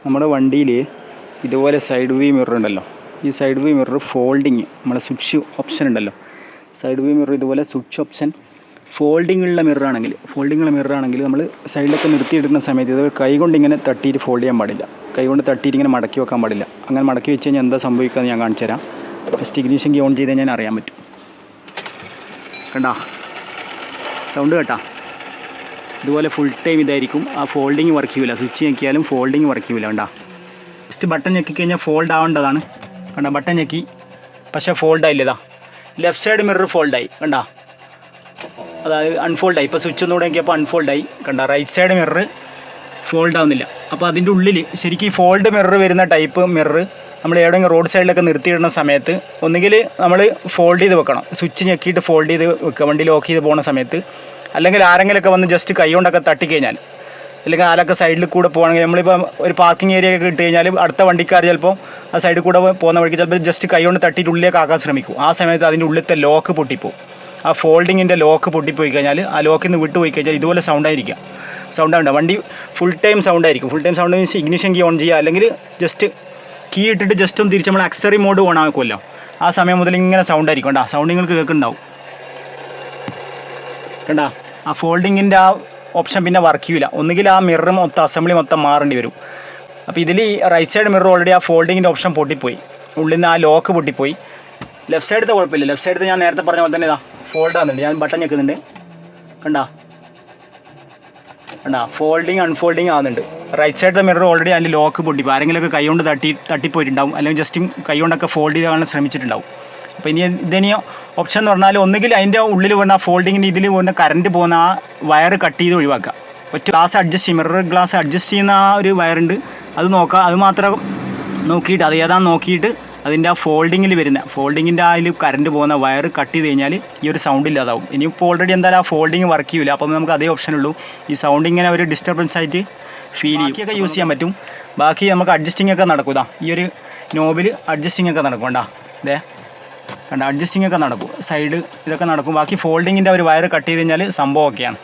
നമ്മുടെ വണ്ടിയിൽ ഇതുപോലെ സൈഡ് വ്യൂ മിറർ ഉണ്ടല്ലോ. ഈ സൈഡ് വ്യൂ മിറർ ഫോൾഡിങ്, നമ്മളെ സ്വിച്ച് ഓപ്ഷൻ ഉണ്ടല്ലോ. സൈഡ് വ്യൂ മിറർ ഇതുപോലെ സ്വിച്ച് ഓപ്ഷൻ ഫോൾഡിങ്ങുള്ള മിററാണെങ്കിൽ നമ്മൾ സൈഡിലൊക്കെ നിർത്തിയിടുന്ന സമയത്ത് ഇത് കൈ കൊണ്ട് ഇങ്ങനെ തട്ടിയിട്ട് ഫോൾഡ് ചെയ്യാൻ പാടില്ല. കൈ കൊണ്ട് തട്ടിയിട്ട് ഇങ്ങനെ മടക്കി വെക്കാൻ പാടില്ല. അങ്ങനെ മടക്കി വെച്ച് കഴിഞ്ഞാൽ എന്താ സംഭവിക്കുക എന്ന് ഞാൻ കാണിച്ചു തരാം. ഫസ്റ്റ് ഇഗ്നിഷൻ കീ ഓൺ ചെയ്ത് കഴിഞ്ഞാൽ അറിയാൻ പറ്റും. കണ്ടാ സൗണ്ട് കേട്ടാ? ഇതുപോലെ ഫുൾ ടൈം ഇതായിരിക്കും. ആ ഫോൾഡിങ് വർക്ക് ചെയ്യില്ല. സ്വിച്ച് ഞെക്കിയാലും ഫോൾഡിങ് വർക്ക് ചെയ്യില്ല. കണ്ടാ ജസ്റ്റ് ബട്ടൺ ഞെക്കിക്കഴിഞ്ഞാൽ ഫോൾഡ് ആവേണ്ടതാണ്. കണ്ടാ ബട്ടൺ ഞെക്കി പക്ഷേ ഫോൾഡ് ആയില്ലതാ. ലെഫ്റ്റ് സൈഡ് മിറർ ഫോൾഡായി. കണ്ടാ അതായത് അൺഫോൾഡായി. ഇപ്പോൾ സ്വിച്ച് ഒന്നുകൂടെ നോക്കിയപ്പോൾ അൺഫോൾഡായി. കണ്ട റൈറ്റ് സൈഡ് മിറർ ഫോൾഡ് ആവുന്നില്ല. അപ്പോൾ അതിൻ്റെ ഉള്ളിൽ ശരിക്കും ഈ ഫോൾഡ് മിറർ വരുന്ന ടൈപ്പ് മിറർ നമ്മൾ എവിടെയെങ്കിലും റോഡ് സൈഡിലൊക്കെ നിർത്തിയിടുന്ന സമയത്ത് ഒന്നുകിൽ നമ്മൾ ഫോൾഡ് ചെയ്ത് വെക്കണം. സ്വിച്ച് ഞെക്കിയിട്ട് ഫോൾഡ് ചെയ്ത് വെക്കുക വണ്ടി ലോക്ക് ചെയ്ത് പോകുന്ന സമയത്ത്. അല്ലെങ്കിൽ ആരെങ്കിലുമൊക്കെ വന്ന് ജസ്റ്റ് കൈ കൊണ്ടൊക്കെ തട്ടിക്കഴിഞ്ഞാൽ, അല്ലെങ്കിൽ ആരൊക്കെ സൈഡിൽ കൂടെ പോകുകയാണെങ്കിൽ നമ്മളിപ്പോൾ ഒരു പാർക്കിംഗ് ഏരിയ ഒക്കെ ഇട്ട് കഴിഞ്ഞാൽ അടുത്ത വണ്ടിക്കാർ ചിലപ്പോൾ ആ സൈഡിൽ കൂടെ പോകുന്ന വഴിക്ക് ചിലപ്പോൾ ജസ്റ്റ് കൈ കൊണ്ട് തട്ടിയിട്ട് ഉള്ളിലേക്ക് ആക്കാൻ ശ്രമിക്കും. ആ സമയത്ത് അതിൻ്റെ ഉള്ളിലത്തെ ലോക്ക് പൊട്ടിപ്പോവും. ആ ഫോൾഡിങ്ങിൻ്റെ ലോക്ക് പൊട്ടിപ്പോയി കഴിഞ്ഞാൽ, ആ ലോക്കിൽ നിന്ന് വിട്ടുപോയി കഴിഞ്ഞാൽ ഇതുപോലെ സൗണ്ടായിരിക്കാം. സൗണ്ടാണ് വണ്ടി ഫുൾ ടൈം സൗണ്ടായിരിക്കും. Full time sound means ignition key on ചെയ്യുക, അല്ലെങ്കിൽ ജസ്റ്റ് കീ ഇട്ടിട്ട് ജസ്റ്റ് ഒന്ന് തിരിച്ച് നമ്മൾ ആക്സറി മോഡ് ഓൺ ആക്കുമല്ലോ, ആ സമയം മുതൽ ഇങ്ങനെ സൗണ്ടായിരിക്കും. കണ്ടാ സൗണ്ട് നിങ്ങൾക്ക് കേൾക്കുന്നുണ്ടാവും. കണ്ടാ ആ ഫോൾഡിങ്ങിൻ്റെ ആ ഓപ്ഷൻ പിന്നെ വർക്ക് ചെയ്യില്ല. ഒന്നുകിൽ ആ മിറർ മൊത്തം അസംബ്ലി മൊത്തം മാറേണ്ടി വരും. അപ്പോൾ ഇതിൽ റൈറ്റ് സൈഡ് മിറർ ഓൾറെഡി ആ ഫോൾഡിങ്ങിൻ്റെ ഓപ്ഷൻ പൊട്ടിപ്പോയി. ഉള്ളിൽ നിന്ന് ആ ലോക്ക് പൊട്ടിപ്പോയി. ലെഫ്റ്റ് സൈഡത്തെ കുഴപ്പമില്ല. ലെഫ്റ്റ് സൈഡത്തെ ഞാൻ നേരത്തെ പറഞ്ഞ പോലെ തന്നെ ഇതാ ഫോൾഡ് ആകുന്നുണ്ട്. ഞാൻ ബട്ടൺ ഞെക്കുന്നുണ്ട്. കണ്ടാ ഫോൾഡിങ് അൺഫോൾഡിങ് ആകുന്നുണ്ട്. റൈറ്റ് സൈഡത്തെ മിറർ ഓൾറെഡി അതിൻ്റെ ലോക്ക് പൊട്ടിപ്പോയി. ആരെങ്കിലുമൊക്കെ കൈ കൊണ്ട് തട്ടിപ്പോയിട്ടുണ്ടാവും, അല്ലെങ്കിൽ ജസ്റ്റ് കൈ കൊണ്ടൊക്കെ ഫോൾഡ് ചെയ്താൽ ശ്രമിച്ചിട്ടുണ്ടാവും. അപ്പോൾ ഇതിനി ഓപ്ഷൻ എന്ന് പറഞ്ഞാൽ ഒന്നുകിൽ അതിൻ്റെ ഉള്ളിൽ പോകുന്ന ആ ഫോൾഡിങ്ങിൻ്റെ ഇതിൽ പോകുന്ന കറണ്ട് പോകുന്ന ആ വയർ കട്ട് ചെയ്ത് ഒഴിവാക്കുക. ഒറ്റ ഗ്ലാസ് അഡ്ജസ്റ്റ് ചെയ്യും, മിറർ ഗ്ലാസ് അഡ്ജസ്റ്റ് ചെയ്യുന്ന ആ ഒരു വയറുണ്ട്, അത് നോക്കുക. അത് മാത്രം നോക്കിയിട്ട് അത് ഏതാണെന്ന് നോക്കിയിട്ട് അതിൻ്റെ ആ ഫോൾഡിങ്ങിൻ്റെ അതിൽ കറണ്ട് പോകുന്ന വയർ കട്ട് ചെയ്ത് കഴിഞ്ഞാൽ ഈ ഒരു സൗണ്ട് ഇല്ലാതാവും. ഇനിയിപ്പോൾ ഓൾറെഡി എന്തായാലും ആ ഫോൾഡിങ് വർക്ക് ചെയ്യില്ല. അപ്പം നമുക്ക് അതേ ഓപ്ഷനുള്ളൂ. ഈ സൗണ്ട് ഇങ്ങനെ ഒരു ഡിസ്റ്റർബൻസ് ആയിട്ട് ഫീൽ ചെയ്യും. ബാക്കിയൊക്കെ യൂസ് ചെയ്യാൻ പറ്റും. ബാക്കി നമുക്ക് അഡ്ജസ്റ്റിംഗ് ഒക്കെ നടക്കും. ഈ ഒരു നോബിൽ അഡ്ജസ്റ്റിംഗ് ഒക്കെ നടക്കും. കണ്ട അഡ്ജസ്റ്റിംഗ് ഒക്കെ നടക്കും. സൈഡ് ഇതൊക്കെ നടക്കും. ബാക്കി ഫോൾഡിങ്ങിൻ്റെ ഒരു വയർ കട്ട് ചെയ്ത് കഴിഞ്ഞാൽ സംഭവം ഒക്കെയാണ്.